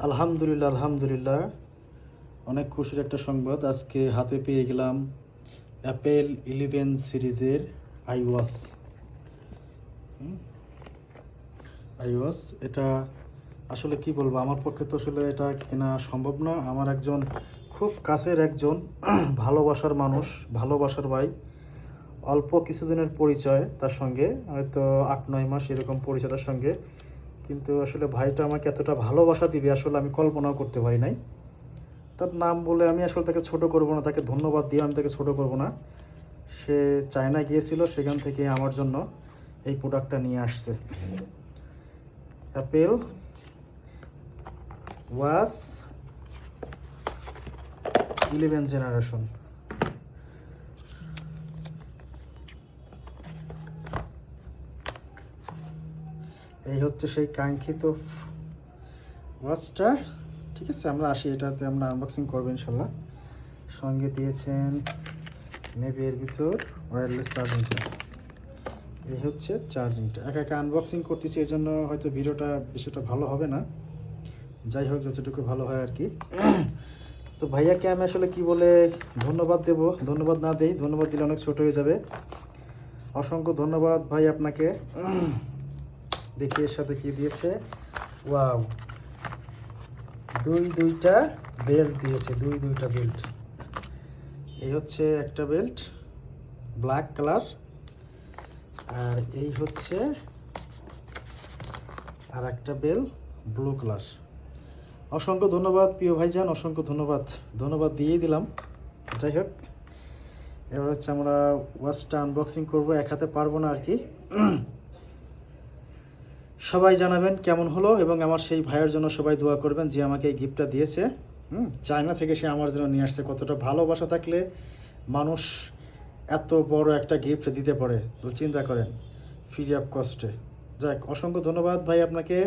আলহামদুলিল্লাহ আলহামদুলিল্লাহ, অনেক খুশির একটা সংবাদ আজকে হাতে পেয়ে গেলাম। অ্যাপেল 11 সিরিজের আইওয়াস। আইওয়াস এটা আসলে কি বলবো, আমার পক্ষে তো আসলে এটা কেনা সম্ভব না। আমার একজন খুব কাছের একজন ভালোবাসার মানুষ, ভালোবাসার ভাই, অল্প কিছুদিনের পরিচয় তার সঙ্গে, হয়তো 8-9 মাস এরকম পরিচয় তার সঙ্গে। কিন্তু আসলে ভাইটা আমাকে এতটা ভালোবাসা দিবে আসলে আমি কল্পনাও করতে পারি নাই। তার নাম বলে আমি আসলে তাকে ছোট করব না, তাকে ধন্যবাদ দিয়ে আমি তাকে ছোট করব না। সে চায়না গিয়েছিল, সেখান থেকে আমার জন্য এই প্রোডাক্টটা নিয়ে আসছে। অ্যাপেল ওয়াস 11 জেনারেশন। এই হচ্ছে সেই কাঙ্ক্ষিত ওয়াচটা। ঠিক আছে, আমরা আসি, এটাতে আমরা আনবক্সিং করবো ইনশাল্লাহ। সঙ্গে দিয়েছেন মেবি এর ভিতর ওয়্যারলেস চার্জিংটা। এই হচ্ছে চার্জিংটা। একা একা আনবক্সিং করতেছি, এই জন্য হয়তো ভিডিওটা বেশিটা ভালো হবে না। যাই হোক, যতটুকু ভালো হয় আর কি। তো ভাইয়াকে আমি আসলে কি বলে ধন্যবাদ দেব, ধন্যবাদ না দেই, ধন্যবাদ দিলে অনেক ছোট হয়ে যাবে। অসংখ্য ধন্যবাদ ভাই আপনাকে। দেখি এর সাথে কি দিয়েছে। ওয়াও, দুইটা বেল্ট দিয়েছে, দুইটা বেল্ট। এই হচ্ছে একটা বেল্ট ব্ল্যাক কালার, আর এই হচ্ছে আর একটা বেল ব্লু কালার। অসংখ্য ধন্যবাদ প্রিয় ভাইজান, অসংখ্য ধন্যবাদ। ধন্যবাদ দিয়েই দিলাম। যাই হোক, এবার হচ্ছে আমরা ওয়াচটা আনবক্সিং করব, এক হাতে পারবো না আর কি। সবাই জানাবেন কেমন হলো, এবং আমার সেই ভাইয়ের জন্য সবাই দোয়া করবেন যে আমাকে এই গিফটটা দিয়েছে। চায়না থেকে সে আমার জন্য নিয়ে আসছে। কতটা ভালোবাসা থাকলে মানুষ এত বড় একটা গিফট দিতে পারে, তো চিন্তা করেন, ফ্রি অফ কস্টে। যাক, অসংখ্য ধন্যবাদ ভাই আপনাকে।